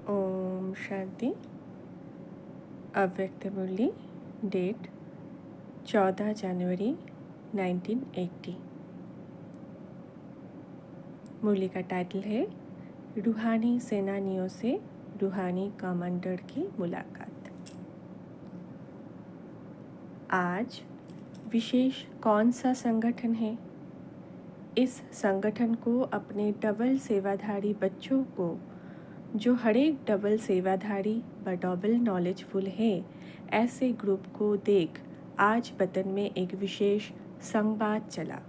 ओम शांति। अव्यक्त मुरली, डेट 14 जनवरी 1980। मुरली का टाइटल है रूहानी सेनानियों से रूहानी कमांडर की मुलाकात। आज विशेष कौन सा संगठन है? इस संगठन को अपने डबल सेवाधारी बच्चों को, जो हर एक डबल सेवाधारी व डबल नॉलेजफुल है, ऐसे ग्रुप को देख आज वतन में एक विशेष संवाद चला।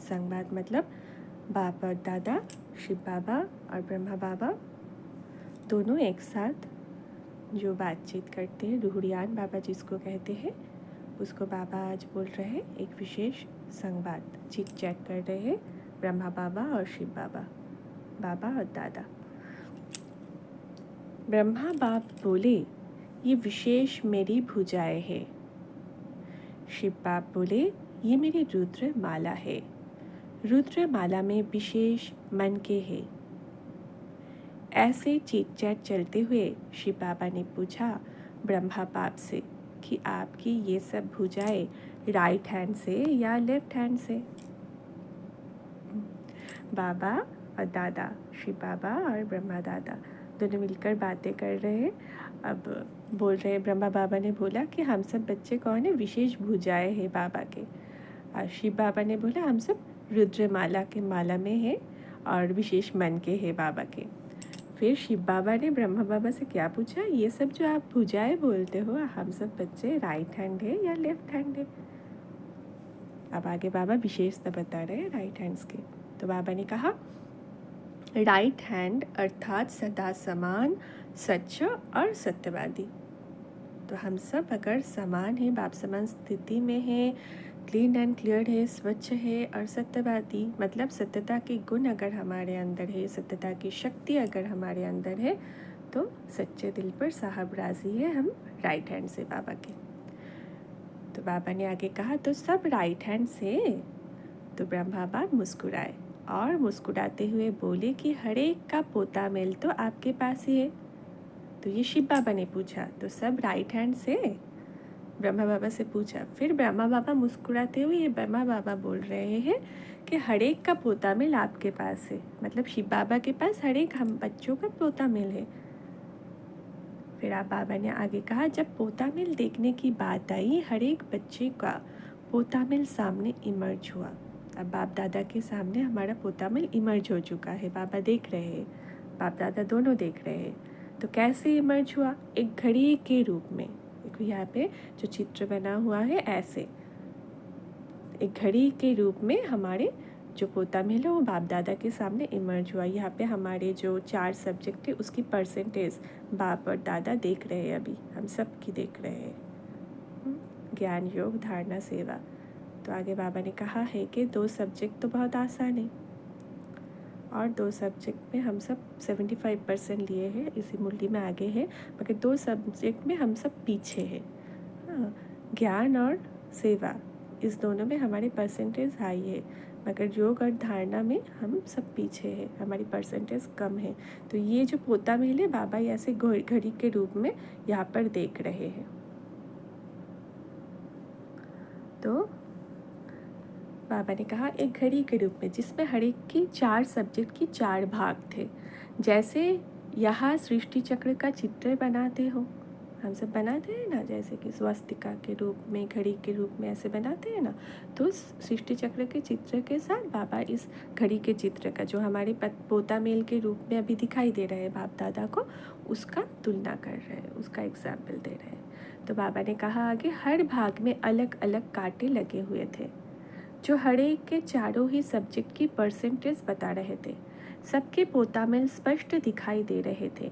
संवाद मतलब बाप और दादा, शिव बाबा और ब्रह्मा बाबा दोनों एक साथ जो बातचीत करते हैं, रूहरियान बाबा जिसको कहते हैं, उसको बाबा आज बोल रहे हैं एक विशेष संवाद, चिट चैट कर रहे हैं ब्रह्मा बाबा और शिव बाबा, बाबा और दादा। ब्रह्मा बाप बोले, ये विशेष मेरी भुजाएं है। शिव बाप बोले, ये मेरी रुद्र माला है। रुद्र माला में विशेष मन के है। ऐसे चीट चैट चलते हुए शिव बाबा ने पूछा ब्रह्मा बाप से कि आपकी ये सब भुजाएं राइट हैंड से या लेफ्ट हैंड से? बाबा और दादा, शिव बाबा और ब्रह्मा दादा दोनों मिलकर बातें कर रहे हैं। अब बोल रहे हैं, ब्रह्मा बाबा ने बोला कि हम सब बच्चे कौन है? विशेष भुजाएं हैं बाबा के। और शिव बाबा ने बोला हम सब रुद्र माला के माला में है और विशेष मन के है बाबा के। फिर शिव बाबा ने ब्रह्मा बाबा से क्या पूछा, ये सब जो आप भुजाएं बोलते हो, हम सब बच्चे राइट हैंड है या लेफ्ट हैंड है? अब आगे बाबा विशेषता बता रहे हैं राइट हैंड्स के। तो बाबा ने कहा राइट हैंड अर्थात सदा समान, सच्च और सत्यवादी। तो हम सब अगर समान है, बाप समान स्थिति में है, क्लीन एंड क्लियर है, स्वच्छ है और सत्यवादी मतलब सत्यता के गुण अगर हमारे अंदर है, सत्यता की शक्ति अगर हमारे अंदर है, तो सच्चे दिल पर साहब राजी है हम राइट हैंड से बाबा के। तो बाबा ने आगे कहा तो सब राइट हैंड से? तो ब्रह्मा बाप मुस्कुराए और मुस्कुराते हुए बोले कि हर एक का पोता मेल तो आपके पास ही है। तो ये शिव बाबा ने पूछा तो सब राइट हैंड से? ब्रह्मा बाबा से पूछा। फिर ब्रह्मा बाबा मुस्कुराते हुए ये ब्रह्मा बाबा बोल रहे हैं कि हर एक का पोता मेल आपके पास है, मतलब शिव बाबा के पास हर एक हम बच्चों का पोता मेल है। फिर आप बाबा ने आगे कहा जब पोता मेल देखने की बात आई, हर एक बच्चे का पोता मेल सामने इमर्ज हुआ। अब बाप दादा के सामने हमारा पोता मेल इमर्ज हो चुका है, बाबा देख रहे हैं, बाप दादा दोनों देख रहे हैं। तो कैसे इमर्ज हुआ? एक घड़ी के रूप में। देखो यहाँ पे जो चित्र बना हुआ है, ऐसे एक घड़ी के रूप में हमारे जो पोता मेल है वो बाप दादा के सामने इमर्ज हुआ। यहाँ पे हमारे जो 4 सब्जेक्ट है उसकी परसेंटेज बाप और दादा देख रहे हैं, अभी हम सब की देख रहे हैं, ज्ञान योग धारणा सेवा। तो आगे बाबा ने कहा है कि 2 सब्जेक्ट तो बहुत आसान है और 2 सब्जेक्ट में हम सब 75% लिए हैं, इसी मुरली में आगे है, मगर 2 सब्जेक्ट में हम सब पीछे हैं। हाँ, ज्ञान और सेवा इस दोनों में हमारी परसेंटेज हाई है, मगर योग और धारणा में हम सब पीछे हैं, हमारी परसेंटेज कम है। तो ये जो पोता मेल है बाबा ऐसे घड़ी के रूप में यहाँ पर देख रहे हैं। तो बाबा ने कहा एक घड़ी के रूप में जिसमें हर एक की 4 सब्जेक्ट की 4 भाग थे। जैसे यहाँ सृष्टि चक्र का चित्र बनाते हो, हम सब बनाते हैं ना, जैसे कि स्वस्तिका के रूप में, घड़ी के रूप में ऐसे बनाते हैं ना। तो सृष्टि चक्र के चित्र के साथ बाबा इस घड़ी के चित्र का जो हमारे पोता मेल के रूप में अभी दिखाई दे रहे हैं बाप दादा को, उसका तुलना कर रहे हैं, उसका एग्जाम्पल दे रहे हैं। तो बाबा ने कहा आगे हर भाग में अलग अलग कांटे लगे हुए थे जो हर एक के चारों ही सब्जेक्ट की परसेंटेज बता रहे थे। सबके पोता मेल स्पष्ट दिखाई दे रहे थे।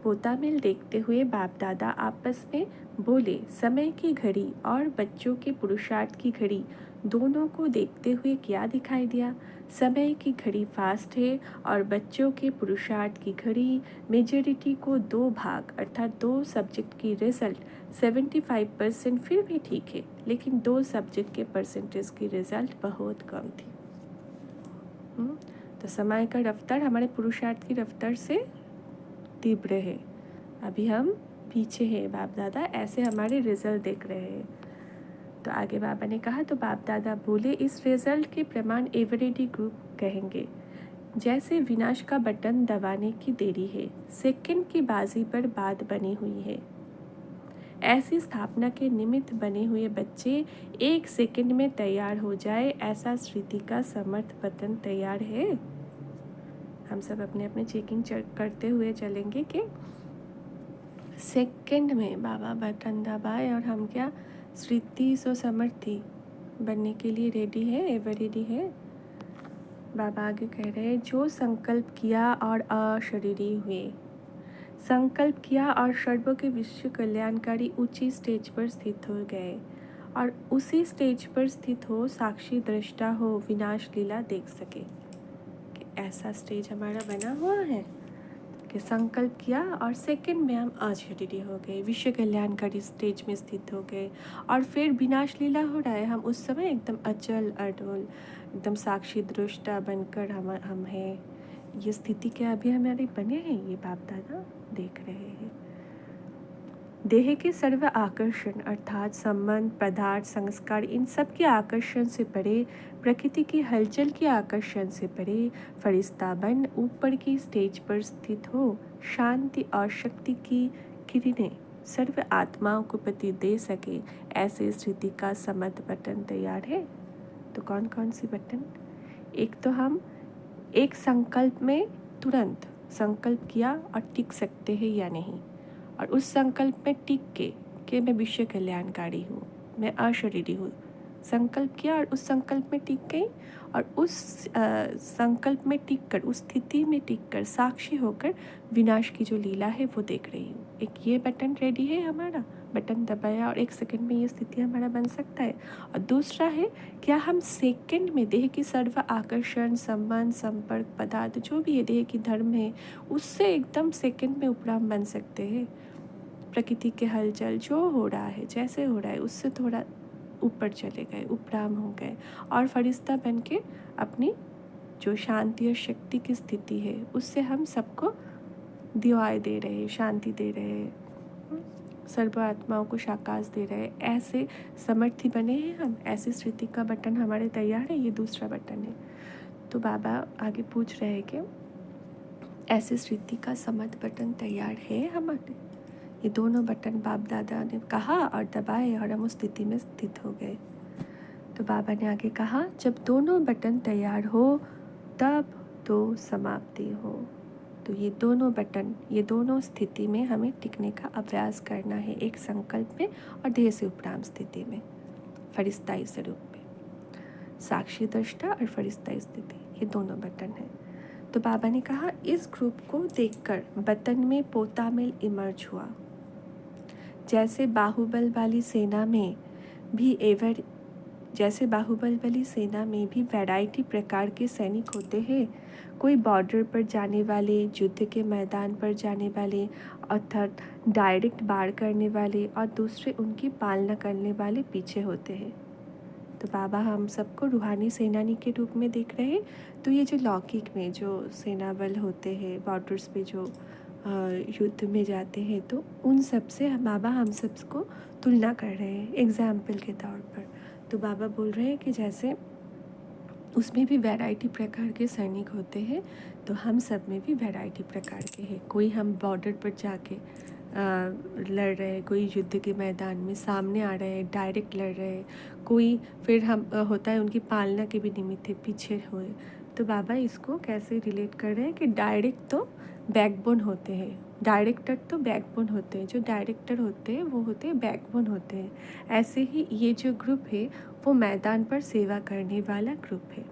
पोता मेल देखते हुए बाप दादा आपस में बोले, समय की घड़ी और बच्चों के पुरुषार्थ की घड़ी दोनों को देखते हुए क्या दिखाई दिया? समय की घड़ी फास्ट है और बच्चों के पुरुषार्थ की घड़ी मेजॉरिटी को 2 भाग अर्थात 2 सब्जेक्ट की रिजल्ट 75% फिर भी ठीक है, लेकिन 2 सब्जेक्ट के परसेंटेज की रिजल्ट बहुत कम थी। तो समय का रफ्तार हमारे पुरुषार्थ की रफ्तार से तीव्र है। अभी हम पीछे हैं, बाप दादा ऐसे हमारे रिजल्ट देख रहे हैं। तो आगे बाबा ने कहा, तो बाप दादा बोले, इस रिजल्ट के प्रमाण एवरेडी ग्रुप कहेंगे। जैसे विनाश का बटन दबाने की देरी है, सेकंड की बाजी पर बात बनी हुई है, ऐसी स्थापना के निमित्त बने हुए बच्चे 1 सेकंड में तैयार हो जाए, ऐसा स्मृति का समर्थ बटन तैयार है। हम सब अपने अपने चेकिंग करते हुए चलेंगे कि सेकंड में बाबा बटन दबाए और हम क्या स्मृति सो समर्थी बनने के लिए रेडी है, एवर रेडी है। बाबा आगे कह रहे हैं, जो संकल्प किया और अशरीरी हुए, संकल्प किया और सर्वों के विश्व कल्याणकारी ऊंची स्टेज पर स्थित हो गए और उसी स्टेज पर स्थित हो, साक्षी दृष्टा हो, विनाश लीला देख सके। कि ऐसा स्टेज हमारा बना हुआ है कि संकल्प किया और सेकंड में हम अशरीरी हो गए, विश्व कल्याणकारी स्टेज में स्थित हो गए और फिर विनाश लीला हो रहा है। हम उस समय एकदम अचल अडोल, एकदम साक्षी दृष्टा बनकर हम हैं। ये स्थिति क्या अभी हमारे बने हैं, ये बाप दादा देख रहे हैं। देह के सर्व आकर्षण अर्थात संबंध, पदार्थ, संस्कार, इन सब के आकर्षण से परे, प्रकृति की हलचल के आकर्षण से परे, फरिश्ता बन ऊपर की स्टेज पर स्थित हो, शांति और शक्ति की किरणें सर्व आत्माओं को प्रति दे सके, ऐसे स्थिति का समर्थ बटन तैयार है। तो कौन कौन सी बटन? एक तो हम एक संकल्प में तुरंत संकल्प किया और टिक सकते हैं या नहीं, और उस संकल्प में टिक के कि मैं विश्व कल्याणकारी हूँ, मैं अशरीरी हूँ, संकल्प किया और उस संकल्प में टिक गई और उस संकल्प में टिक कर, उस स्थिति में टिक कर, साक्षी होकर विनाश की जो लीला है वो देख रही हूँ। एक ये बटन रेडी है हमारा, बटन दबाया और 1 सेकंड में ये स्थिति हमारा बन सकता है। और दूसरा है, क्या हम सेकंड में देह की सर्व आकर्षण, संबंध, संपर्क, पदार्थ जो भी है देह की धर्म है, उससे एकदम सेकंड में उपराम बन सकते हैं। प्रकृति के हलचल जो हो रहा है, जैसे हो रहा है, उससे थोड़ा ऊपर चले गए, उपराम हो गए और फरिश्ता बन के अपनी जो शांति और शक्ति की स्थिति है उससे हम सबको दिवाई दे रहे हैं, शांति दे रहे हैं, सर्व आत्माओं को शाकाश दे रहे हैं। ऐसे समर्थी बने हैं हम, ऐसी स्थिति का बटन हमारे तैयार है। ये दूसरा बटन है। तो बाबा आगे पूछ रहे हैं कि ऐसी स्थिति का समर्थ बटन तैयार है हमारे। ये दोनों बटन बाप दादा ने कहा और दबाए और हम उस स्थिति में स्थित हो गए। तो बाबा ने आगे कहा, जब दोनों बटन तैयार हो तब तो समाप्ति हो। तो ये दोनों बटन, ये दोनों स्थिति में हमें टिकने का अभ्यास करना है, एक संकल्प में और देह से उपराम स्थिति में, फरिश्ताई स्वरूप में, साक्षी दृष्टा और फरिश्ताई स्थिति, ये दोनों बटन हैं। तो बाबा ने कहा, इस ग्रुप को देखकर बटन में पोता मिल इमर्ज हुआ। जैसे बाहुबल वाली सेना में भी वैरायटी प्रकार के सैनिक होते हैं। कोई बॉर्डर पर जाने वाले, युद्ध के मैदान पर जाने वाले अर्थात डायरेक्ट वार करने वाले, और दूसरे उनकी पालना करने वाले पीछे होते हैं। तो बाबा हम सबको रूहानी सेनानी के रूप में देख रहे हैं। तो ये जो लौकिक में जो सेना बल होते हैं, बॉर्डर्स पे जो युद्ध में जाते हैं, तो उन सब से बाबा हम सबको तुलना कर रहे हैं एग्जाम्पल के तौर पर। तो बाबा बोल रहे हैं कि जैसे उसमें भी वैरायटी प्रकार के सैनिक होते हैं, तो हम सब में भी वैरायटी प्रकार के हैं। कोई हम बॉर्डर पर जाके लड़ रहे हैं, कोई युद्ध के मैदान में सामने आ रहे हैं, डायरेक्ट लड़ रहे हैं, कोई फिर हम होता है उनकी पालना के भी निमित्त पीछे हुए। तो बाबा इसको कैसे रिलेट कर रहे हैं कि डायरेक्ट तो बैकबोन होते हैं, डायरेक्टर तो बैकबोन होते हैं, जो डायरेक्टर होते हैं वो होते हैं बैकबोन होते हैं। ऐसे ही ये जो ग्रुप है वो मैदान पर सेवा करने वाला ग्रुप है।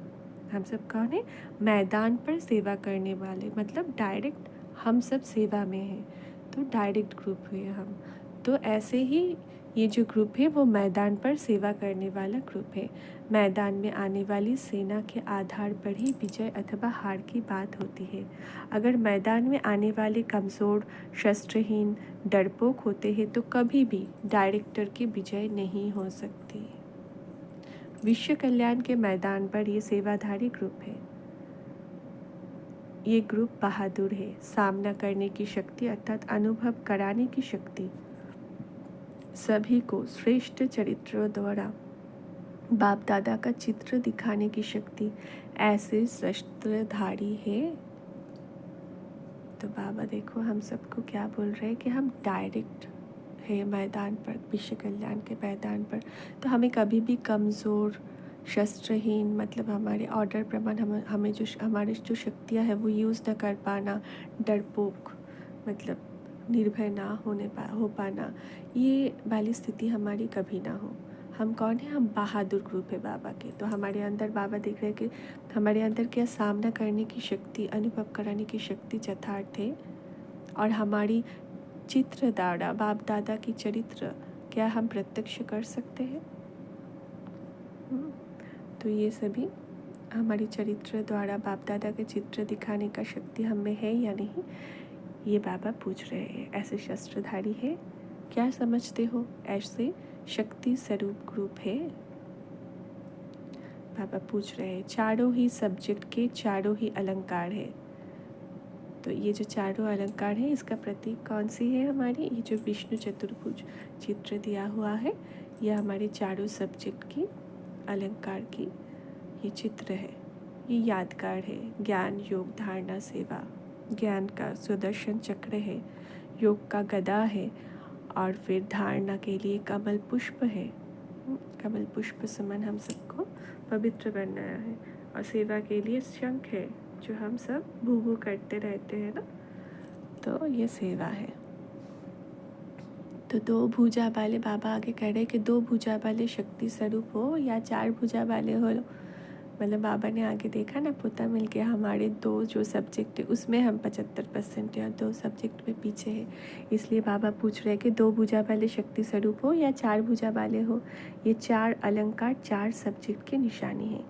हम सब कौन है? मैदान पर सेवा करने वाले, मतलब डायरेक्ट हम सब सेवा में हैं, तो डायरेक्ट ग्रुप है हम। तो ऐसे ही ये जो ग्रुप है वो मैदान पर सेवा करने वाला ग्रुप है। मैदान में आने वाली सेना के आधार पर ही विजय अथवा हार की बात होती है। अगर मैदान में आने वाले कमज़ोर, शस्त्रहीन, डरपोक होते हैं तो कभी भी डायरेक्टर की विजय नहीं हो सकती। विश्व कल्याण के मैदान पर ये सेवाधारी ग्रुप है। ये ग्रुप बहादुर है। सामना करने की शक्ति अर्थात अनुभव कराने की शक्ति, सभी को श्रेष्ठ चरित्रों द्वारा बाप दादा का चित्र दिखाने की शक्ति, ऐसे शस्त्रधारी है। तो बाबा देखो हम सबको क्या बोल रहे हैं कि हम डायरेक्ट है मैदान पर, विश्व कल्याण के मैदान पर। तो हमें कभी भी कमज़ोर, शस्त्रहीन, मतलब हमारे ऑर्डर प्रमाण हमें जो हमारी जो शक्तियाँ हैं वो यूज़ न कर पाना, डरपोक मतलब निर्भय ना हो पाना, ये वाली स्थिति हमारी कभी ना हो। हम कौन है? हम बहादुर ग्रुप है बाबा के। तो हमारे अंदर बाबा देख रहे हैं कि हमारे अंदर क्या सामना करने की शक्ति, अनुभव कराने की शक्ति यथार्थ है। और हमारी चित्र दादा, बाप दादा की चरित्र क्या हम प्रत्यक्ष कर सकते हैं? तो ये सभी हमारी चरित्र द्वारा बाप दादा के चित्र दिखाने का शक्ति हम में है या नहीं, ये बाबा पूछ रहे हैं। ऐसे शस्त्रधारी है, क्या समझते हो? ऐसे शक्ति स्वरूप ग्रुप है, बाबा पूछ रहे हैं। चारों ही सब्जेक्ट के चारों ही अलंकार है। तो ये जो चारों अलंकार है इसका प्रतीक कौन सी है हमारी? ये जो विष्णु चतुर्भुज चित्र दिया हुआ है, यह हमारे चारों सब्जेक्ट की अलंकार की ये चित्र है। ये यादगार है। ज्ञान, योग, धारणा, सेवा। ज्ञान का सुदर्शन चक्र है, योग का गदा है, और फिर धारणा के लिए कमल पुष्प है। कमल पुष्प समान हम सबको पवित्र बनाया है। और सेवा के लिए शंख है, जो हम सब भू करते रहते हैं ना, तो ये सेवा है। तो दो भुजा वाले, बाबा आगे कह रहे कि दो भुजा वाले शक्ति स्वरूप हो या चार भुजा वाले हो। मतलब बाबा ने आगे देखा ना, पोता मिल के हमारे दो जो सब्जेक्ट है उसमें हम 75% है और दो सब्जेक्ट में पीछे है। इसलिए बाबा पूछ रहे हैं कि दो भुजा वाले शक्ति स्वरूप हो या चार भुजा वाले हो। ये चार अलंकार चार सब्जेक्ट की निशानी है।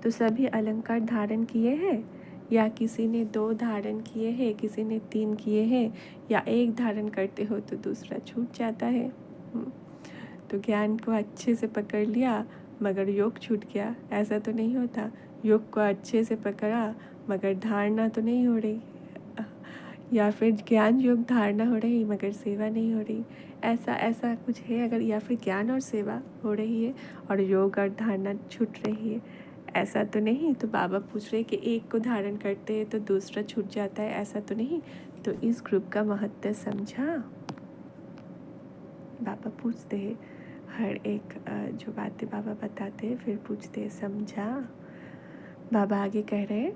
तो सभी अलंकार धारण किए हैं, या किसी ने दो धारण किए हैं, किसी ने तीन किए हैं, या एक धारण करते हो तो दूसरा छूट जाता है। तो ज्ञान को अच्छे से पकड़ लिया मगर योग छूट गया, ऐसा तो नहीं होता। योग को अच्छे से पकड़ा मगर धारणा तो नहीं हो रही, या फिर ज्ञान योग धारणा हो रही मगर सेवा नहीं हो रही, ऐसा कुछ है अगर। या फिर ज्ञान और सेवा हो रही है और योग और धारणा छूट रही है, ऐसा तो नहीं। तो बाबा पूछ रहे कि एक को धारण करते हैं तो दूसरा छूट जाता है, ऐसा तो नहीं। तो इस ग्रुप का महत्व समझा? बाबा पूछते हैं हर एक जो बातें बाबा बताते हैं, फिर पूछते हैं समझा? बाबा आगे कह रहे हैं,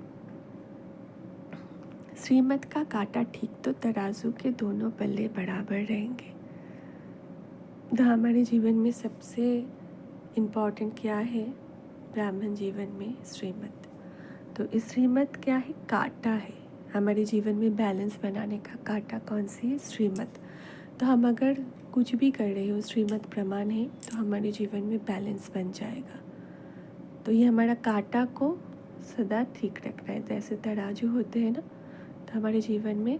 श्रीमत का कांटा ठीक तो तराजू के दोनों पल्ले बराबर रहेंगे। तो हमारे जीवन में सबसे इम्पोर्टेंट क्या है ब्राह्मण जीवन में? श्रीमत। तो इस श्रीमत क्या है? कांटा है हमारे जीवन में बैलेंस बनाने का। कांटा कौन सी है? श्रीमत। तो हम अगर कुछ भी कर रहे हो श्रीमत प्रमाण है तो हमारे जीवन में बैलेंस बन जाएगा। तो ये हमारा कांटा को सदा ठीक रखना है। जैसे तराजू होते हैं ना, तो हमारे जीवन में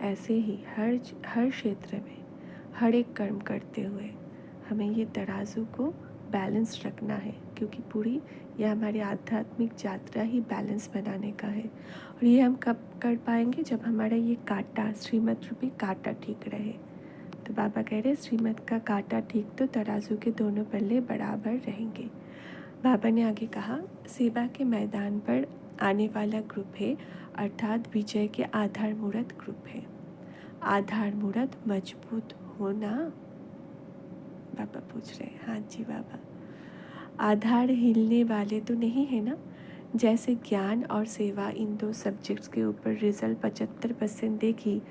ऐसे ही हर क्षेत्र में हर एक कर्म करते हुए हमें ये तराजू को बैलेंस रखना है, क्योंकि पूरी यह हमारी आध्यात्मिक यात्रा ही बैलेंस बनाने का है। और ये हम कब कर पाएंगे? जब हमारा ये कांटा, श्रीमत रूपी कांटा ठीक रहे। तो बाबा कह रहे श्रीमत का कांटा ठीक तो तराजू के दोनों पल्ले बराबर रहेंगे। बाबा ने आगे कहा, सेवा के मैदान पर आने वाला ग्रुप है, अर्थात विजय के आधार मूर्त ग्रुप है। आधार मूर्त मजबूत होना? बाबा पूछ रहे हैं। हाँ जी बाबा, आधार हिलने वाले तो नहीं है ना? जैसे ज्ञान और सेवा इन दो सब्जेक्ट्स के ऊपर रिजल्ट 75% देखी,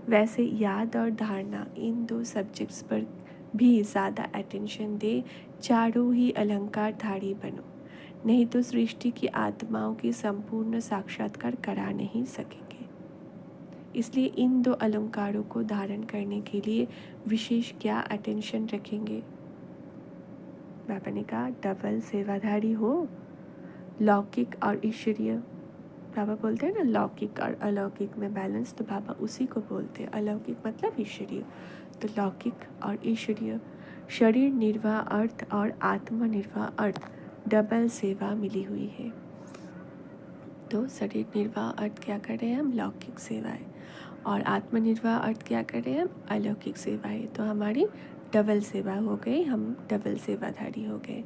वैसे याद और धारणा इन दो सब्जेक्ट्स पर भी ज़्यादा अटेंशन दे। चारों ही अलंकारधारी बनो, नहीं तो सृष्टि की आत्माओं की संपूर्ण साक्षात्कार करा नहीं सकेंगे। इसलिए इन दो अलंकारों को धारण करने के लिए विशेष क्या अटेंशन रखेंगे? बाबा ने कहा डबल सेवाधारी हो, लौकिक और ईश्वरीय। बाबा बोलते हैं ना लौकिक और अलौकिक में बैलेंस, तो बाबा उसी को बोलते हैं। अलौकिक मतलब ईश्वरीय, तो लौकिक और ईश्वरीय। शरीर निर्वाह अर्थ और आत्मा निर्वाह अर्थ, डबल सेवा मिली हुई है। तो शरीर निर्वाह अर्थ क्या कर रहे हैं हम? लौकिक सेवाएं। और आत्मनिर्वाह अर्थ क्या कर रहे हैं हम? अलौकिक सेवाएं। तो हमारी डबल सेवा हो गई, हम डबल सेवाधारी हो गए।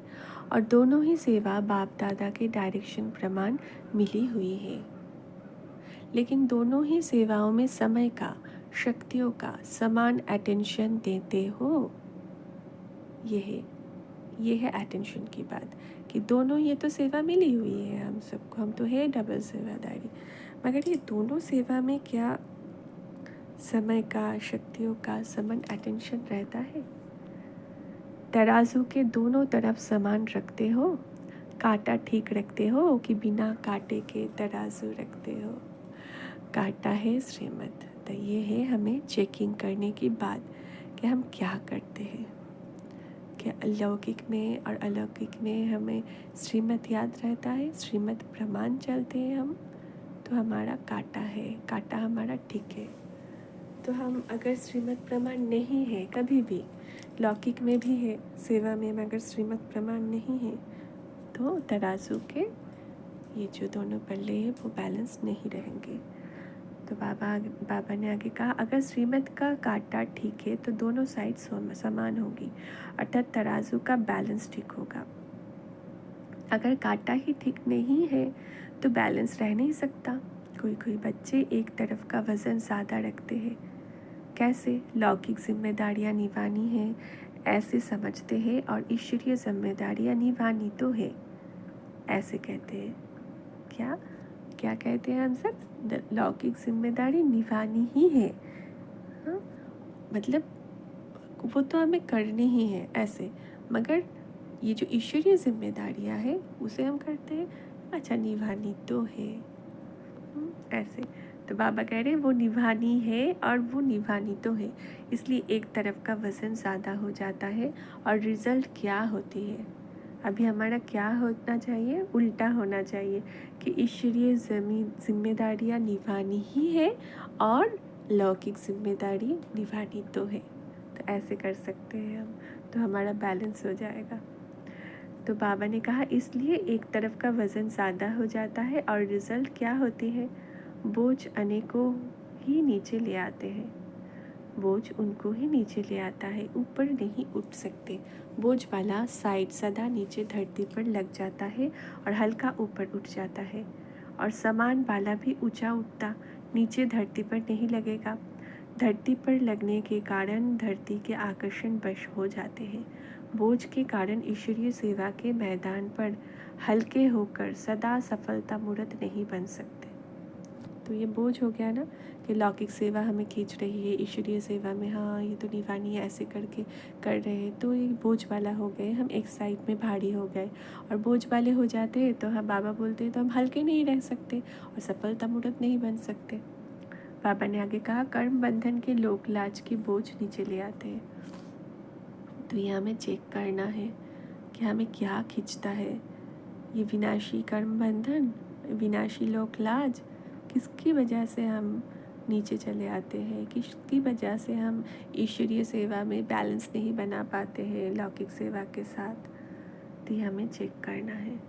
और दोनों ही सेवा बाप दादा के डायरेक्शन प्रमाण मिली हुई है, लेकिन दोनों ही सेवाओं में समय का, शक्तियों का समान अटेंशन देते हो। ये है अटेंशन की बात, कि दोनों, ये तो सेवा मिली हुई है हम सबको, हम तो है डबल सेवादारी, मगर ये दोनों सेवा में क्या समय का, शक्तियों का समान अटेंशन रहता है? तराजू के दोनों तरफ समान रखते हो? कांटा ठीक रखते हो कि बिना कांटे के तराजू रखते हो? कांटा है श्रीमत। तो ये है हमें चेकिंग करने की बात कि हम क्या करते हैं, कि लौकिक में और अलौकिक में हमें श्रीमत याद रहता है, श्रीमत प्रमाण चलते हैं हम, तो हमारा कांटा है, कांटा हमारा ठीक है। तो हम अगर श्रीमत प्रमाण नहीं है, कभी भी लौकिक में भी है, सेवा में अगर श्रीमत प्रमाण नहीं है, तो तराजू के ये जो दोनों पल्ले हैं वो बैलेंस नहीं रहेंगे। तो बाबा ने आगे कहा, अगर श्रीमत का कांटा ठीक है तो दोनों साइड समान होगी, अर्थात तराजू का बैलेंस ठीक होगा। अगर कांटा ही ठीक नहीं है तो बैलेंस रह नहीं सकता। कोई बच्चे एक तरफ का वज़न ज़्यादा रखते हैं। कैसे? लौकिक जिम्मेदारियाँ निभानी है ऐसे समझते हैं, और ईश्वरीय जिम्मेदारियाँ निभानी तो है ऐसे कहते हैं। क्या क्या कहते हैं हम सब? लौकिक जिम्मेदारी निभानी ही है, हाँ, मतलब वो तो हमें करनी ही है ऐसे, मगर ये जो ईश्वरीय जिम्मेदारियाँ हैं उसे हम करते हैं, अच्छा निभानी तो है, ऐसे। तो बाबा कह रहे हैं वो निभानी है और वो निभानी तो है, इसलिए एक तरफ का वज़न ज़्यादा हो जाता है। और रिज़ल्ट क्या होती है? अभी हमारा क्या होना चाहिए? उल्टा होना चाहिए, कि ईश्वरीय जिम्मेदारियाँ निभानी ही है और लौकिक जिम्मेदारी निभानी तो है। तो ऐसे कर सकते हैं हम, तो हमारा बैलेंस हो जाएगा। तो बाबा ने कहा, इसलिए एक तरफ का वज़न ज़्यादा हो जाता है और रिज़ल्ट क्या होती है? बोझ अनेकों ही नीचे ले आते हैं। बोझ उनको ही नीचे ले आता है, ऊपर नहीं उठ सकते। बोझ वाला साइड सदा नीचे धरती पर लग जाता है और हल्का ऊपर उठ जाता है, और सामान वाला भी ऊंचा उठता नीचे धरती पर नहीं लगेगा। धरती पर लगने के कारण धरती के आकर्षण वश हो जाते हैं। बोझ के कारण ईश्वरीय सेवा के मैदान पर हल्के होकर सदा सफलता मूर्त नहीं बन सकते। तो ये बोझ हो गया ना, कि लौकिक सेवा हमें खींच रही है, ईश्वरीय सेवा में हाँ ये तो निभानी है ऐसे करके कर रहे हैं, तो ये बोझ वाला हो गए, हम एक साइड में भारी हो गए। और बोझ वाले हो जाते हैं तो हम, बाबा बोलते हैं, तो हम हल्के नहीं रह सकते और सफलता मूर्त नहीं बन सकते। बाबा ने आगे कहा, कर्म बंधन के लोक लाज के बोझ नीचे ले आते हैं। तो ये हमें चेक करना है कि हमें क्या खींचता है। ये विनाशी कर्म बंधन, विनाशी लोक लाज, किसकी वजह से हम नीचे चले आते हैं, किसकी वजह से हम ईश्वरीय सेवा में बैलेंस नहीं बना पाते हैं लौकिक सेवा के साथ। तो ये हमें चेक करना है।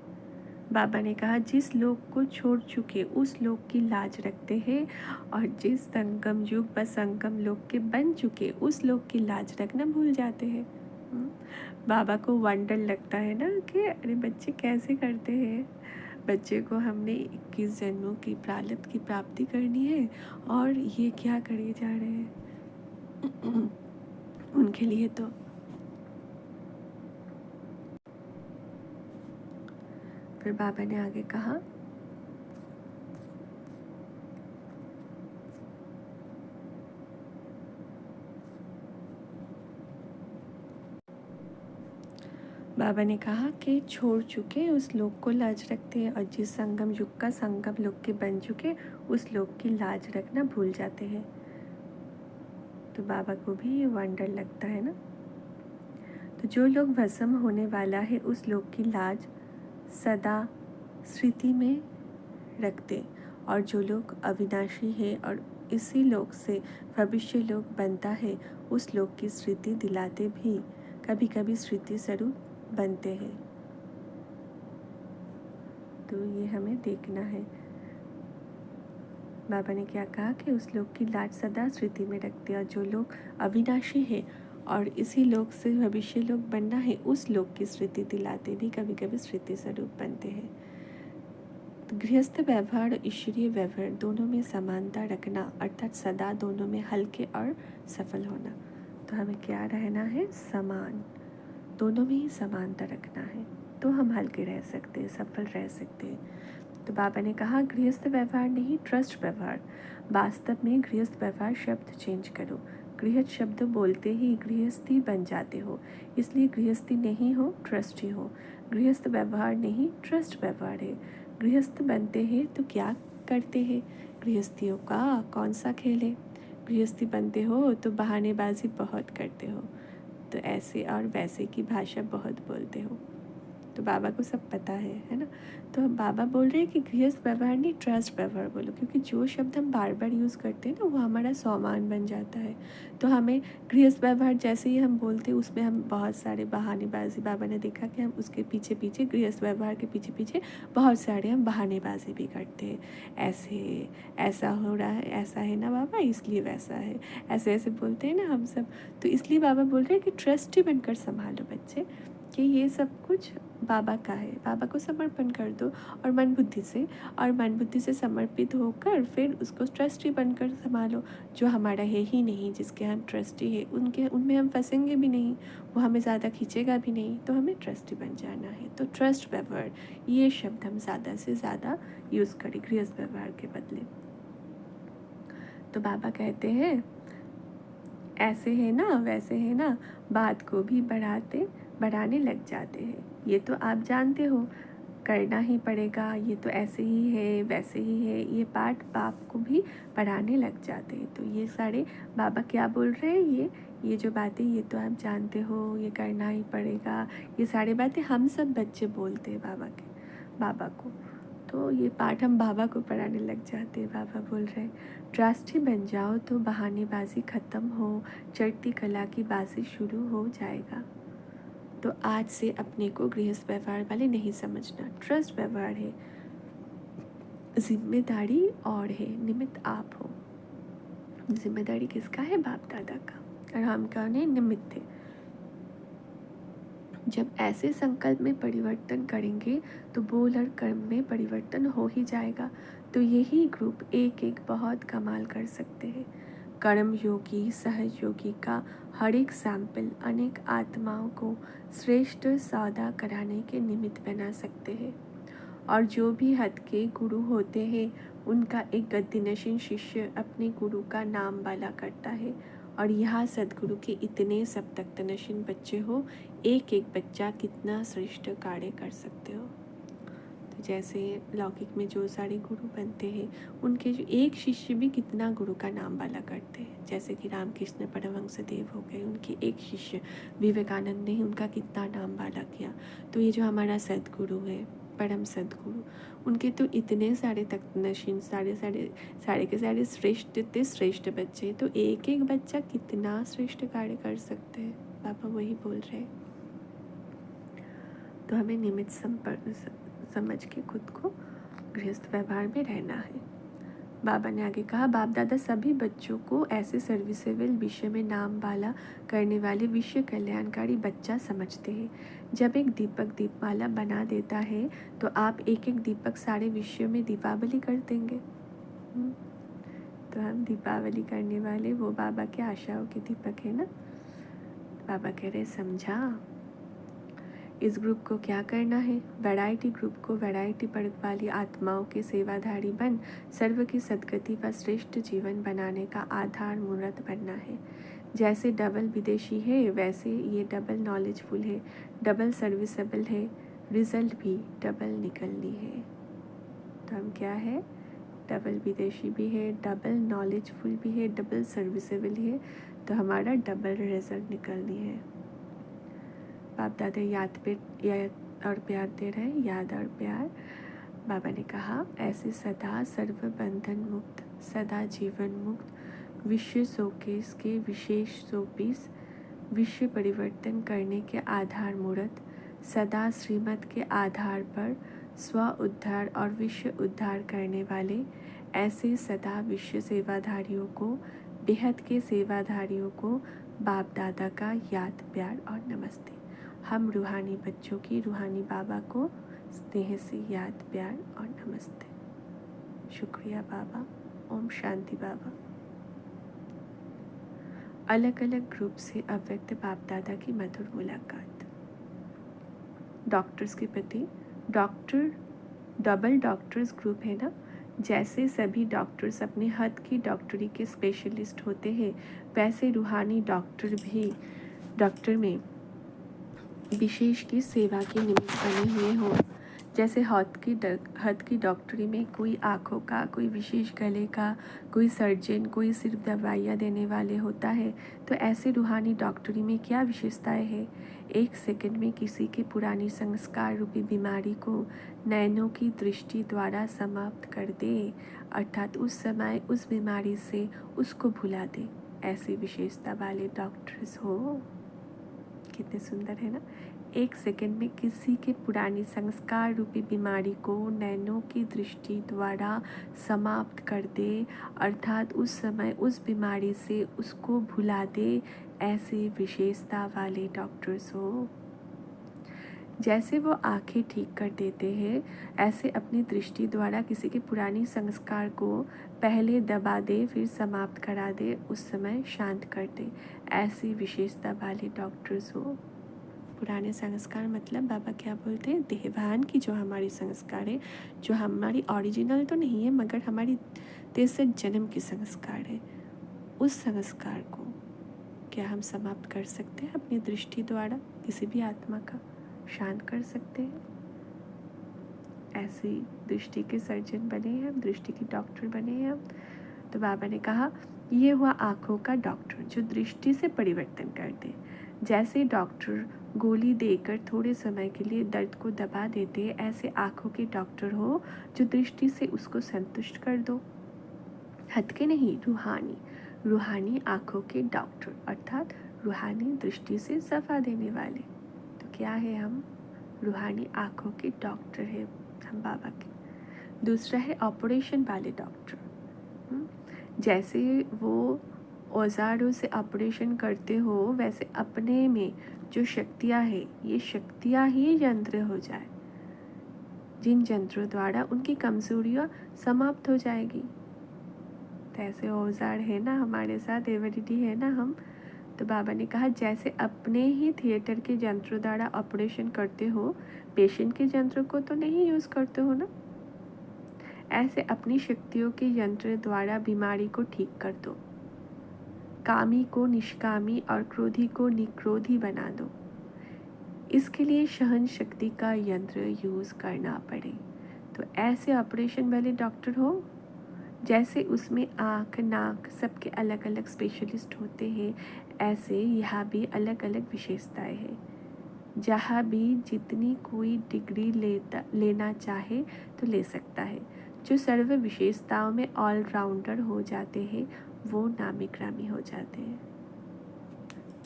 बाबा ने कहा, जिस लोक को छोड़ चुके उस लोक की लाज रखते हैं, और जिस संगम युग व संगम लोक के बन चुके उस लोक की लाज रखना भूल जाते हैं। बाबा को वंडर लगता है ना, कि अरे बच्चे कैसे करते हैं। बच्चे को हमने 21 जन्मों की प्रारब्ध की प्राप्ति करनी है और ये क्या करे जा रहे हैं। उनके लिए तो फिर बाबा ने आगे कहा, बाबा ने कहा कि छोड़ चुके उस लोक को लाज रखते हैं, और जिस संगम युग का संगम लोक के बन चुके उस लोक की लाज रखना भूल जाते हैं। तो बाबा को भी ये वंडर लगता है ना। तो जो लोग भस्म होने वाला है उस लोक की लाज सदा स्मृति में रखते, और जो लोग अविनाशी है और इसी लोक से भविष्य लोक बनता है उस लोक की स्मृति दिलाते भी कभी कभी स्मृति स्वरूप बनते हैं। तो ये हमें देखना है। बाबा ने क्या कहा कि उस लोक की लाज सदा स्मृति में रखते, और जो लोग अविनाशी है और इसी लोक से भविष्य लोक बनना है, उस लोक की स्मृति दिलाते भी कभी कभी स्मृति स्वरूप बनते हैं। तो गृहस्थ व्यवहार और ईश्वरीय व्यवहार दोनों में समानता रखना, अर्थात सदा दोनों में हल्के और सफल होना। तो हमें क्या रहना है? समान, दोनों में ही समानता रखना है, तो हम हल्के रह सकते हैं, सफल रह सकते हैं। तो बाबा ने कहा गृहस्थ व्यवहार नहीं, ट्रस्ट व्यवहार। वास्तव में गृहस्थ व्यवहार शब्द चेंज करो, गृहस्थ शब्द बोलते ही गृहस्थी बन जाते हो, इसलिए गृहस्थी नहीं हो, ट्रस्ट ही हो। गृहस्थ व्यवहार नहीं, ट्रस्ट व्यवहार है। गृहस्थ बनते हैं तो क्या करते हैं? गृहस्थियों का कौन सा खेल है? गृहस्थी बनते हो तो बहानेबाजी बहुत करते हो, तो ऐसे और वैसे की भाषा बहुत बोलते हो। तो बाबा को सब पता है ना। तो बाबा बोल रहे हैं कि गृहस्थ व्यवहार नहीं, ट्रस्ट व्यवहार बोलो, क्योंकि जो शब्द हम बार बार यूज़ करते हैं ना, वो हमारा स्वामान बन जाता है। तो हमें गृहस्थ व्यवहार जैसे ही हम बोलते हैं, उसमें हम बहुत सारे बहानेबाजी, बाबा ने देखा कि हम उसके पीछे पीछे, गृहस्थ व्यवहार के पीछे पीछे बहुत सारे हम बहानेबाजी भी करते हैं। ऐसे ऐसा हो रहा है, ऐसा है ना बाबा, इसलिए वैसा है, ऐसे ऐसे बोलते हैं ना हम सब। तो इसलिए बाबा बोल रहे हैं कि ट्रस्टी बनकर संभालो बच्चे, कि ये सब कुछ बाबा का है, बाबा को समर्पण कर दो, और मन बुद्धि से समर्पित होकर फिर उसको ट्रस्टी बनकर संभालो। जो हमारा है ही नहीं, जिसके हम ट्रस्टी है, उनमें हम फंसेंगे भी नहीं, वो हमें ज़्यादा खींचेगा भी नहीं, तो हमें ट्रस्टी बन जाना है। तो ट्रस्ट व्यवहार, ये शब्द हम ज़्यादा से ज़्यादा यूज़ करें गृहस्थ व्यवहार के बदले। तो बाबा कहते हैं ऐसे है ना, वैसे है ना, बात को भी बढ़ाने लग जाते हैं। ये तो आप जानते हो, करना ही पड़ेगा, ये तो ऐसे ही है, वैसे ही है, ये पाठ बाप को भी बढ़ाने लग जाते हैं। तो ये सारे बाबा क्या बोल रहे हैं? ये जो बातें, ये तो आप जानते हो, ये करना ही पड़ेगा, ये सारी बातें हम सब बच्चे बोलते हैं बाबा को। तो ये पाठ हम बाबा को पढ़ाने लग जाते हैं। बाबा बोल रहे हैं ट्रस्टी बन जाओ तो बहानेबाजी ख़त्म हो, चढ़ती कला की बाजी शुरू हो जाएगा। तो आज से अपने को गृहस्थ व्यवहार वाले नहीं समझना, ट्रस्ट व्यवहार है, जिम्मेदारी और है, निमित्त आप हो। जिम्मेदारी किसका है? बाप दादा का, और हम कौन है? निमित्त है। जब ऐसे संकल्प में परिवर्तन करेंगे तो बोल और कर्म में परिवर्तन हो ही जाएगा। तो यही ग्रुप एक एक बहुत कमाल कर सकते हैं। कर्म योगी, सहज योगी का हर एक सैंपल अनेक आत्माओं को श्रेष्ठ सौदा कराने के निमित्त बना सकते हैं। और जो भी हद के गुरु होते हैं, उनका एक गद्दिनशीन शिष्य अपने गुरु का नाम वाला करता है। और यहाँ सदगुरु के इतने सब तख्त नशीन बच्चे हो, एक एक बच्चा कितना श्रेष्ठ कार्य कर सकते हो। तो जैसे लौकिक में जो सारे गुरु बनते हैं, उनके जो एक शिष्य भी कितना गुरु का नाम वाला करते हैं। जैसे कि रामकृष्ण परमहंस देव हो गए, उनके एक शिष्य विवेकानंद ने उनका कितना नाम वाला किया। तो ये जो हमारा सदगुरु है, परम सदगुरु, उनके तो इतने सारे तख्त नशीन, सारे के सारे श्रेष्ठ बच्चे, तो एक एक बच्चा कितना श्रेष्ठ कार्य कर सकते हैं। पापा वही बोल रहे हैं। तो हमें निमित्त समझ के खुद को गृहस्थ व्यवहार में रहना है। बाबा ने आगे कहा बाप दादा सभी बच्चों को ऐसे सर्विसेबल विषय में नाम वाला करने वाले विश्व कल्याणकारी बच्चा समझते हैं। जब एक दीपक दीपमाला बना देता है तो आप एक एक दीपक सारे विश्व में दीपावली कर देंगे। तो हम दीपावली करने वाले वो बाबा के आशाओं के दीपक है ना। बाबा कह रहे समझा। इस ग्रुप को क्या करना है? वैरायटी ग्रुप को वैरायटी वर्ग वाली आत्माओं के सेवाधारी बन सर्व की सदगति व श्रेष्ठ जीवन बनाने का आधार मूर्त बनना है। जैसे डबल विदेशी है, वैसे ये डबल नॉलेजफुल है, डबल सर्विसेबल है, रिजल्ट भी डबल निकलनी है। तो हम क्या है? डबल विदेशी भी है, डबल नॉलेजफुल भी है, डबल सर्विसेबल है, तो हमारा डबल रिजल्ट निकलनी है। बाप दादा याद और प्यार दे रहे हैं, याद और प्यार। बाबा ने कहा ऐसे सदा सर्व बंधन मुक्त, सदा जीवन मुक्त, विश्व शोकेस के विशेष शोपीस, विश्व परिवर्तन करने के आधार मूर्त, सदा श्रीमत के आधार पर स्व उद्धार और विश्व उद्धार करने वाले ऐसे सदा विश्व सेवाधारियों को, बेहद के सेवाधारियों को बाप दादा का याद, प्यार और नमस्ते। हम रूहानी बच्चों की रूहानी बाबा को स्नेह से याद, प्यार और नमस्ते। शुक्रिया बाबा। ओम शांति बाबा। अलग अलग ग्रुप से अव्यक्त बाप दादा की मधुर मुलाकात। डॉक्टर्स के प्रति, डॉक्टर डबल डॉक्टर्स ग्रुप है ना। जैसे सभी डॉक्टर्स अपने हद की डॉक्टरी के स्पेशलिस्ट होते हैं, वैसे रूहानी डॉक्टर में विशेष की सेवा के निमित्त बने हुए हों। जैसे हद की डॉक्टरी में कोई आँखों का, कोई विशेष गले का, कोई सर्जन, कोई सिर्फ दवाइयाँ देने वाले होता है, तो ऐसे रूहानी डॉक्टरी में क्या विशेषताएं हैं। 1 सेकंड में किसी के पुरानी संस्कार रूपी बीमारी को नैनों की दृष्टि द्वारा समाप्त कर दे, अर्थात उस समय उस बीमारी से उसको भुला दे। ऐसी विशेषता वाले डॉक्टर्स हो। कितने सुंदर है ना। 1 सेकंड में किसी के पुरानी संस्कार रूपी बीमारी को नैनों की दृष्टि द्वारा समाप्त कर दे, अर्थात उस समय उस बीमारी से उसको भुला दे। ऐसी विशेषता वाले डॉक्टर्स हो। जैसे वो आंखें ठीक कर देते हैं, ऐसे अपनी दृष्टि द्वारा किसी के पुरानी संस्कार को पहले दबा दे, फिर समाप्त करा दे, उस समय शांत कर दे। ऐसी विशेषता वाले डॉक्टर्स हो। पुराने संस्कार मतलब बाबा क्या बोलते हैं, देहभान की जो हमारी संस्कार है, जो हमारी ओरिजिनल तो नहीं है मगर हमारी 63 जन्म की संस्कार है, उस संस्कार को क्या हम समाप्त कर सकते हैं अपनी दृष्टि द्वारा, किसी भी आत्मा का शांत कर सकते हैं। ऐसी दृष्टि के सर्जन बने हैं हम, दृष्टि के डॉक्टर बने हैं हम। तो बाबा ने कहा ये हुआ आँखों का डॉक्टर जो दृष्टि से परिवर्तन कर दे। जैसे डॉक्टर गोली देकर थोड़े समय के लिए दर्द को दबा देते, ऐसे आँखों के डॉक्टर हो जो दृष्टि से उसको संतुष्ट कर दो। हद के नहीं, रूहानी आँखों के डॉक्टर, अर्थात रूहानी दृष्टि से सफा देने वाले। तो क्या है, हम रूहानी आँखों के डॉक्टर है हम बाबा के। दूसरा है ऑपरेशन वाले डॉक्टर। जैसे वो औजारों से ऑपरेशन करते हो, वैसे अपने में जो शक्तियाँ हैं, ये शक्तियाँ ही यंत्र हो जाए, जिन यंत्रों द्वारा उनकी कमजोरियाँ समाप्त हो जाएगी। तो ऐसे औजार है ना हमारे साथ, एवरीडी है ना हम। तो बाबा ने कहा जैसे अपने ही थिएटर के यंत्रों द्वारा ऑपरेशन करते हो, पेशेंट के यंत्रों को तो नहीं यूज़ करते हो ना, ऐसे अपनी शक्तियों के यंत्र द्वारा बीमारी को ठीक कर दो। कामी को निष्कामी और क्रोधी को निक्रोधी बना दो। इसके लिए सहन शक्ति का यंत्र यूज़ करना पड़े। तो ऐसे ऑपरेशन वाले डॉक्टर हो, जैसे उसमें आँख नाक सबके अलग अलग स्पेशलिस्ट होते हैं, ऐसे यहाँ भी अलग अलग विशेषताएं हैं। जहाँ भी जितनी कोई डिग्री लेना चाहे तो ले सकता है। जो सर्व विशेषताओं में ऑलराउंडर हो जाते हैं, वो नामी ग्रामी हो जाते हैं।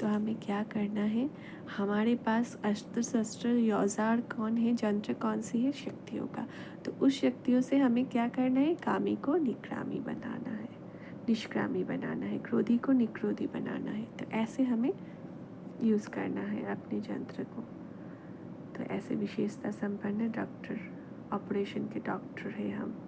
तो हमें क्या करना है, हमारे पास अस्त्र शस्त्र औजार कौन है, यंत्र कौन सी है, शक्तियों का। तो उस शक्तियों से हमें क्या करना है, कामी को निक्रामी बनाना है, निष्क्रामी बनाना है, क्रोधी को निक्रोधी बनाना है। तो ऐसे हमें यूज़ करना है अपने यंत्र को। तो ऐसे विशेषता संपन्न डॉक्टर, ऑपरेशन के डॉक्टर है हम।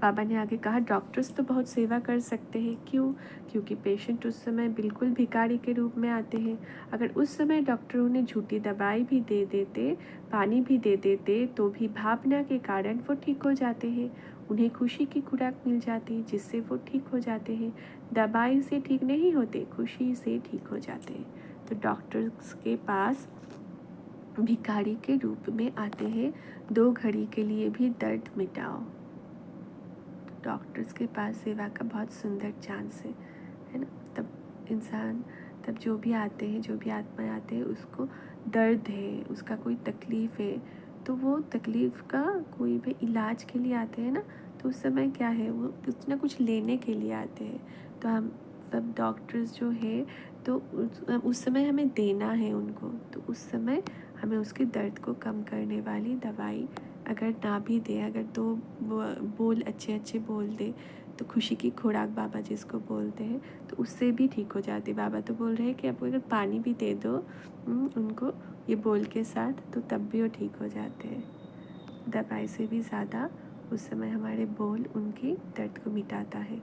बाबा ने आगे कहा डॉक्टर्स तो बहुत सेवा कर सकते हैं। क्यों? क्योंकि पेशेंट उस समय बिल्कुल भिखारी के रूप में आते हैं। अगर उस समय डॉक्टर उन्हें झूठी दवाई भी दे देते, पानी भी दे देते, तो भी भावना के कारण वो ठीक हो जाते हैं। उन्हें खुशी की खुराक मिल जाती, जिससे वो ठीक हो जाते हैं। दवाई से ठीक नहीं होते, खुशी से ठीक हो जाते हैं। तो डॉक्टर्स के पास भिखारी के रूप में आते हैं, 2 घड़ी के लिए भी दर्द मिटाओ। डॉक्टर्स के पास सेवा का बहुत सुंदर चांस है ना। तब जो भी आते हैं, जो भी आत्माएं आते हैं, उसको दर्द है, उसका कोई तकलीफ़ है, तो वो तकलीफ़ का कोई भी इलाज के लिए आते हैं ना। तो उस समय क्या है, वो कुछ ना कुछ लेने के लिए आते हैं। तो हम सब डॉक्टर्स जो है, तो उस समय हमें देना है उनको। तो उस समय हमें उसके दर्द को कम करने वाली दवाई अगर ना भी दे, अगर दो बोल अच्छे अच्छे बोल दे, तो खुशी की खुराक बाबा जिसको बोलते हैं, तो उससे भी ठीक हो जाती। बाबा तो बोल रहे हैं कि आप अगर पानी भी दे दो उनको ये बोल के साथ, तो तब भी वो ठीक हो जाते हैं। दवाई से भी ज़्यादा उस समय हमारे बोल उनकी दर्द को मिटाता है।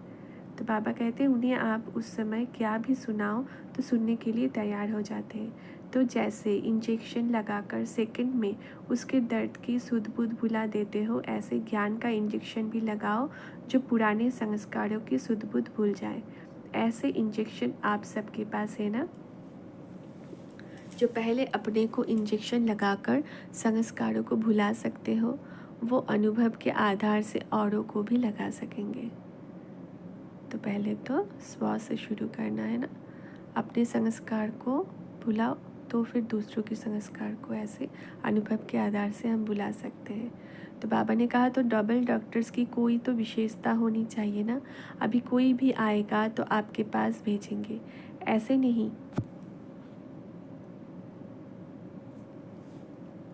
तो बाबा कहते हैं उन्हें आप उस समय क्या भी सुनाओ तो सुनने के लिए तैयार हो जाते हैं। तो जैसे इंजेक्शन लगाकर सेकंड में उसके दर्द की सुध बुध भुला देते हो, ऐसे ज्ञान का इंजेक्शन भी लगाओ जो पुराने संस्कारों की सुध बुध भूल जाए। ऐसे इंजेक्शन आप सबके पास है ना, जो पहले अपने को इंजेक्शन लगाकर संस्कारों को भुला सकते हो, वो अनुभव के आधार से औरों को भी लगा सकेंगे। तो पहले तो स्व से शुरू करना है ना, अपने संस्कार को भुलाओ तो फिर दूसरों के संस्कार को ऐसे अनुभव के आधार से हम भुला सकते हैं। तो बाबा ने कहा तो डबल डॉक्टर्स की कोई तो विशेषता होनी चाहिए ना, अभी कोई भी आएगा तो आपके पास भेजेंगे, ऐसे नहीं।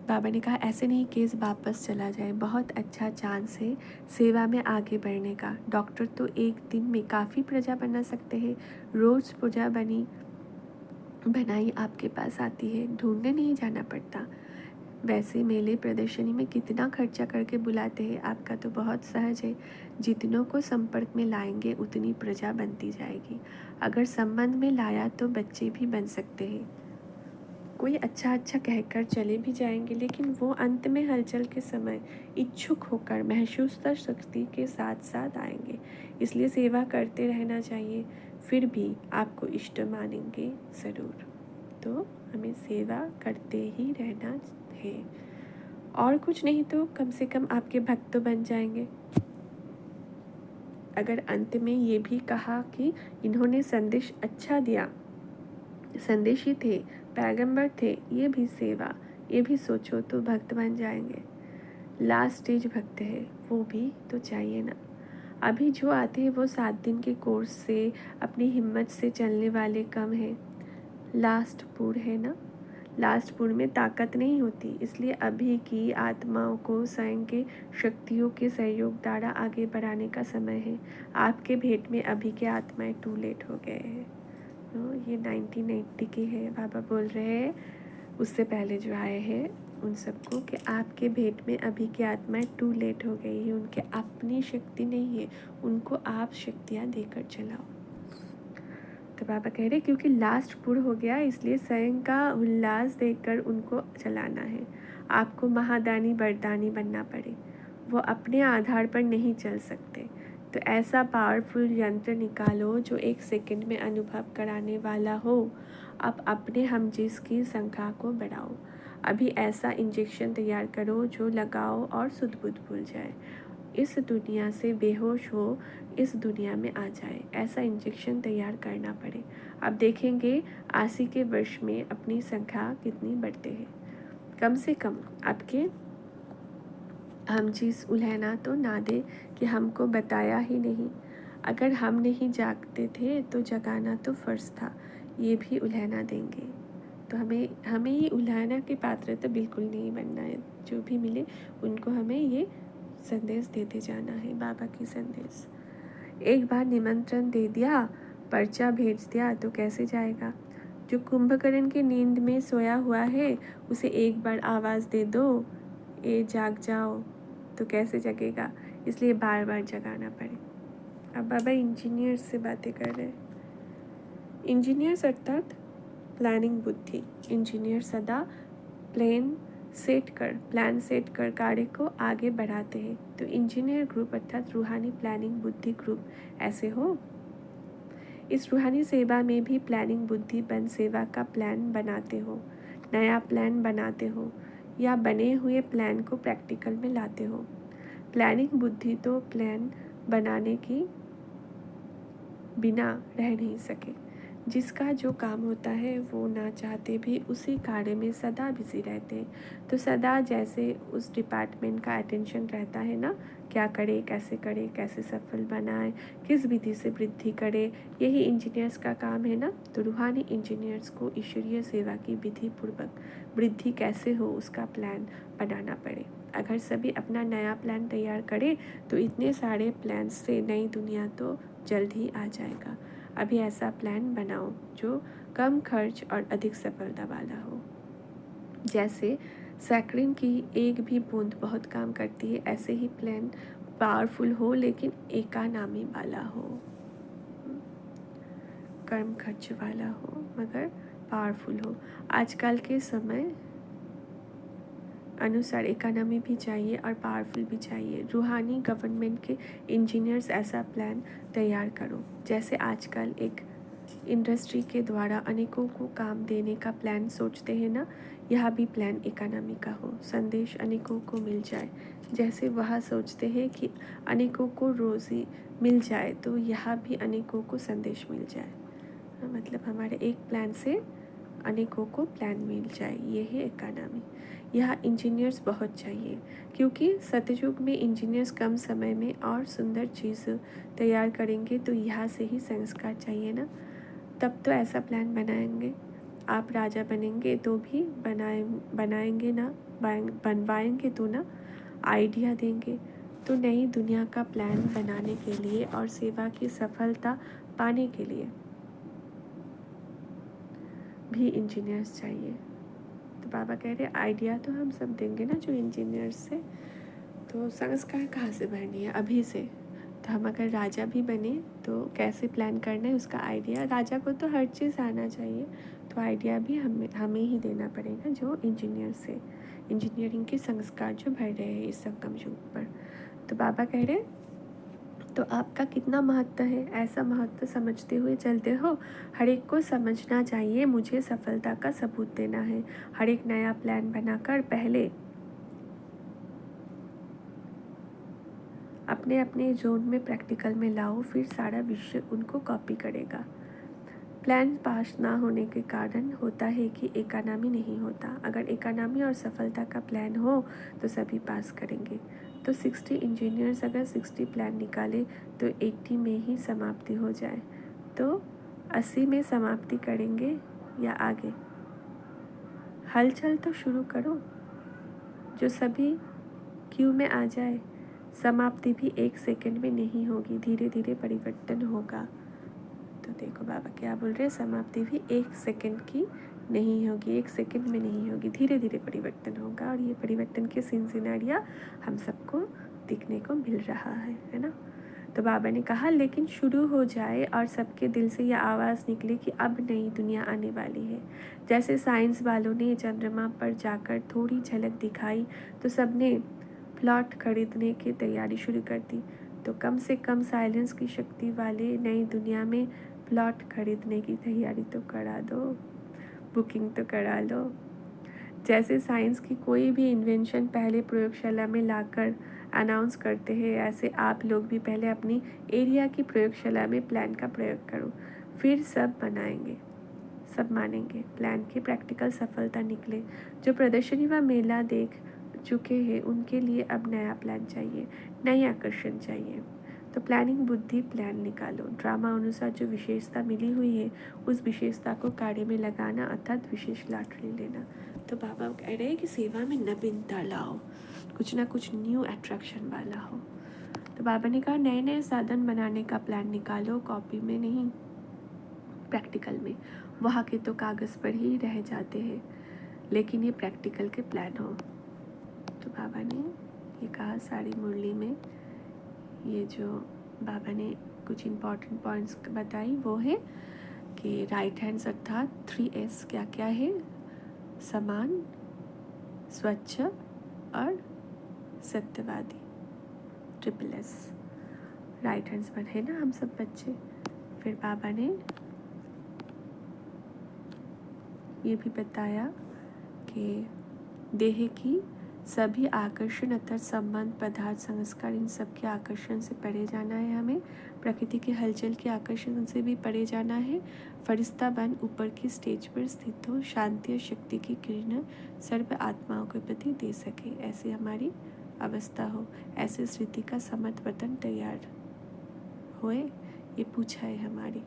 बाबा ने कहा ऐसे नहीं केस वापस चला जाए, बहुत अच्छा चांस है सेवा में आगे बढ़ने का। डॉक्टर तो एक दिन में काफ़ी प्रजा बना सकते हैं, रोज़ प्रजा बनाई आपके पास आती है, ढूंढने नहीं जाना पड़ता। वैसे मेले प्रदर्शनी में कितना खर्चा करके बुलाते हैं, आपका तो बहुत सहज है। जितनों को संपर्क में लाएंगे उतनी प्रजा बनती जाएगी। अगर संबंध में लाया तो बच्चे भी बन सकते हैं। कोई अच्छा अच्छा कहकर चले भी जाएंगे, लेकिन वो अंत में हलचल के समय इच्छुक होकर महसूस शक्ति के साथ साथ आएंगे। इसलिए सेवा करते रहना चाहिए, फिर भी आपको इष्ट मानेंगे ज़रूर। तो हमें सेवा करते ही रहना है, और कुछ नहीं तो कम से कम आपके भक्त तो बन जाएंगे। अगर अंत में ये भी कहा कि इन्होंने संदेश अच्छा दिया, संदेशी थे, पैगंबर थे, ये भी सेवा, ये भी सोचो तो भक्त बन जाएंगे। लास्ट स्टेज भक्त है, वो भी तो चाहिए ना। अभी जो आते हैं वो 7 दिन के कोर्स से अपनी हिम्मत से चलने वाले कम है। लास्ट पुर है ना, लास्ट पुर में ताकत नहीं होती, इसलिए अभी की आत्माओं को स्वयं के शक्तियों के सहयोग द्वारा आगे बढ़ाने का समय है। आपके भेंट में अभी के आत्माएं टू लेट हो गए हैं। ये 1980 के है, बाबा बोल रहे हैं उससे पहले जो आए हैं उन सबको कि आपके भेंट में अभी की आत्माएं टू लेट हो गई है। उनके अपनी शक्ति नहीं है, उनको आप शक्तियाँ देकर चलाओ। तो बाबा कह रहे क्योंकि लास्ट पुर हो गया, इसलिए स्वयं का उल्लास देकर उनको चलाना है। आपको महादानी बरदानी बनना पड़े, वो अपने आधार पर नहीं चल सकते। तो ऐसा पावरफुल यंत्र निकालो जो 1 सेकंड में अनुभव कराने वाला हो। अब अपने हमजिस की संख्या को बढ़ाओ। अभी ऐसा इंजेक्शन तैयार करो जो लगाओ और सुध बुध भूल जाए, इस दुनिया से बेहोश हो इस दुनिया में आ जाए। ऐसा इंजेक्शन तैयार करना पड़े। अब देखेंगे 80 के वर्ष में अपनी संख्या कितनी बढ़ते हैं। कम से कम आपके हम जिस उल्हना तो ना दे कि हमको बताया ही नहीं। अगर हम नहीं जागते थे तो जगाना तो फ़र्ज था, ये भी उल्हना देंगे। तो हमें ये उल्हना के पात्र तो बिल्कुल नहीं बनना है। जो भी मिले उनको हमें ये संदेश देते जाना है, बाबा की संदेश। एक बार निमंत्रण दे दिया, पर्चा भेज दिया तो कैसे जाएगा। जो कुंभकर्ण की नींद में सोया हुआ है उसे एक बार आवाज़ दे दो, ए जाग जाओ, तो कैसे जगेगा। इसलिए बार बार जगाना पड़े। अब बाबा इंजीनियर्स से बातें कर रहे हैं। इंजीनियर्स अर्थात प्लानिंग बुद्धि। इंजीनियर सदा प्लान सेट कर कार्य को आगे बढ़ाते हैं। तो इंजीनियर ग्रुप अर्थात रूहानी प्लानिंग बुद्धि ग्रुप ऐसे हो। इस रूहानी सेवा में भी प्लानिंग बुद्धि बन सेवा का प्लान बनाते हो, नया प्लान बनाते हो, या बने हुए प्लान को प्रैक्टिकल में लाते हो। प्लानिंग बुद्धि तो प्लान बनाने की बिना रह नहीं सके। जिसका जो काम होता है वो ना चाहते भी उसी कार्य में सदा बिजी रहते हैं। तो सदा जैसे उस डिपार्टमेंट का अटेंशन रहता है ना, क्या करे, कैसे सफल बनाए, किस विधि से वृद्धि करे, यही इंजीनियर्स का काम है ना। तो रूहानी इंजीनियर्स को ईश्वरीय सेवा की विधि पूर्वक वृद्धि कैसे हो उसका प्लान बनाना पड़े। अगर सभी अपना नया प्लान तैयार करें तो इतने सारे प्लान से नई दुनिया तो जल्द ही आ जाएगा। अभी ऐसा प्लान बनाओ जो कम खर्च और अधिक सफलता वाला हो। जैसे सैकरिन की एक भी बूंद बहुत काम करती है, ऐसे ही प्लान पावरफुल हो लेकिन एकानामी वाला हो, कम खर्च वाला हो मगर पावरफुल हो। आजकल के समय अनुसार इकोनॉमी भी चाहिए और पावरफुल भी चाहिए। रूहानी गवर्नमेंट के इंजीनियर्स ऐसा प्लान तैयार करो जैसे आजकल एक इंडस्ट्री के द्वारा अनेकों को काम देने का प्लान सोचते हैं ना, यह भी प्लान इकोनॉमी का हो, संदेश अनेकों को मिल जाए। जैसे वह सोचते हैं कि अनेकों को रोज़ी मिल जाए तो यह भी अनेकों को संदेश मिल जाए। मतलब हमारे एक प्लान से अनेकों को प्लान मिल जाए, ये है इकोनॉमी। यह इंजीनियर्स बहुत चाहिए क्योंकि सतयुग में इंजीनियर्स कम समय में और सुंदर चीज़ तैयार करेंगे, तो यहाँ से ही संस्कार चाहिए ना। तब तो ऐसा प्लान बनाएंगे। आप राजा बनेंगे तो भी बनाएंगे ना, बनवाएंगे तो ना, आइडिया देंगे तो नई दुनिया का प्लान बनाने के लिए और सेवा की सफलता पाने के लिए भी इंजीनियर्स चाहिए। तो बाबा कह रहे आइडिया तो हम सब देंगे ना जो इंजीनियर्स से, तो संस्कार कहाँ से बढ़नी है अभी से। तो हम अगर राजा भी बने तो कैसे प्लान करना है उसका आइडिया, राजा को तो हर चीज़ आना चाहिए, तो आइडिया भी हमें ही देना पड़ेगा जो इंजीनियर से, इंजीनियरिंग के संस्कार जो बढ़ रहे हैं इस संगम युग पर। तो बाबा कह रहे तो आपका कितना महत्व है, ऐसा महत्व समझते हुए चलते हो। हर एक को समझना चाहिए मुझे सफलता का सबूत देना है। हर एक नया प्लान बनाकर पहले अपने अपने जोन में प्रैक्टिकल में लाओ, फिर सारा विश्व उनको कॉपी करेगा। प्लान पास ना होने के कारण होता है कि इकोनॉमी नहीं होता। अगर इकोनॉमी और सफलता का प्लान हो तो सभी पास करेंगे। तो 60 इंजीनियर्स अगर 60 प्लान निकाले तो 80 में ही समाप्ति हो जाए, तो 80 में समाप्ति करेंगे या आगे। हलचल तो शुरू करो जो सभी क्यू में आ जाए। समाप्ति भी 1 सेकंड में नहीं होगी, धीरे धीरे परिवर्तन होगा। तो देखो बाबा क्या बोल रहे हैं, समाप्ति भी 1 सेकंड की नहीं होगी, 1 सेकंड में नहीं होगी, धीरे धीरे परिवर्तन होगा। और ये परिवर्तन के सिलसिला हम सबको दिखने को मिल रहा है ना। तो बाबा ने कहा लेकिन शुरू हो जाए और सबके दिल से यह आवाज़ निकले कि अब नई दुनिया आने वाली है। जैसे साइंस वालों ने चंद्रमा पर जाकर थोड़ी झलक दिखाई तो सबने प्लॉट खरीदने की तैयारी शुरू कर दी। तो कम से कम साइलेंस की शक्ति वाले नई दुनिया में प्लॉट खरीदने की तैयारी तो करा दो, बुकिंग तो करा लो। जैसे साइंस की कोई भी इन्वेंशन पहले प्रयोगशाला में लाकर अनाउंस करते हैं, ऐसे आप लोग भी पहले अपनी एरिया की प्रयोगशाला में प्लान का प्रयोग करो, फिर सब बनाएंगे, सब मानेंगे। प्लान की प्रैक्टिकल सफलता निकले। जो प्रदर्शनी व मेला देख चुके हैं उनके लिए अब नया प्लान चाहिए, नई आकर्षण चाहिए। तो प्लानिंग बुद्धि प्लान निकालो। ड्रामा अनुसार जो विशेषता मिली हुई है उस विशेषता को कार्य में लगाना, अर्थात विशेष लॉटरी लेना। तो बाबा कह रहे हैं कि सेवा में नवीनता लाओ, कुछ ना कुछ न्यू अट्रैक्शन वाला हो। तो बाबा ने कहा नए नए साधन बनाने का प्लान निकालो, कॉपी में नहीं, प्रैक्टिकल में। वहाँ के तो कागज़ पर ही रह जाते हैं, लेकिन ये प्रैक्टिकल के प्लान हो। तो बाबा ने ये कहा सारी मुरली में, ये जो बाबा ने कुछ इम्पॉर्टेंट पॉइंट्स बताई वो है कि राइट हैंड्स अर्थात 3S क्या क्या है, समान, स्वच्छ और सत्यवादी, SSS। राइट हैंड्स बने ना हम सब बच्चे। फिर बाबा ने ये भी बताया कि देह की सभी आकर्षण अर्थात संबंध, पदार्थ, संस्कार, इन सब के आकर्षण से परे जाना है हमें। प्रकृति के हलचल के आकर्षण से भी परे जाना है। फरिश्ता बन ऊपर की स्टेज पर स्थित हो, शांति और शक्ति की किरण सर्व आत्माओं के प्रति दे सके, ऐसी हमारी अवस्था हो। ऐसे स्थिति का समत वतन तैयार होए, ये पूछा है हमारी।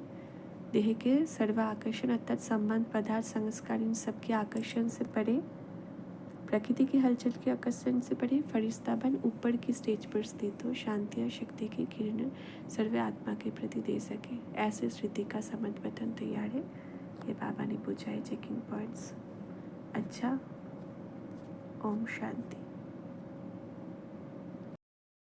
देह के सर्व आकर्षण अर्थात संबंध, पदार्थ, संस्कार, इन सब के आकर्षण से परे प्रकृति की हलचल के आकर्षण से परे फरिश्ता बन ऊपर की स्टेज पर स्थित हो, शांति और शक्ति की किरण सर्व आत्मा के प्रति दे सके, ऐसे स्थिति का समझ बटन तैयार है। ये बाबा ने पूछा है चेकिंग पॉइंट्स। अच्छा, ओम शांति।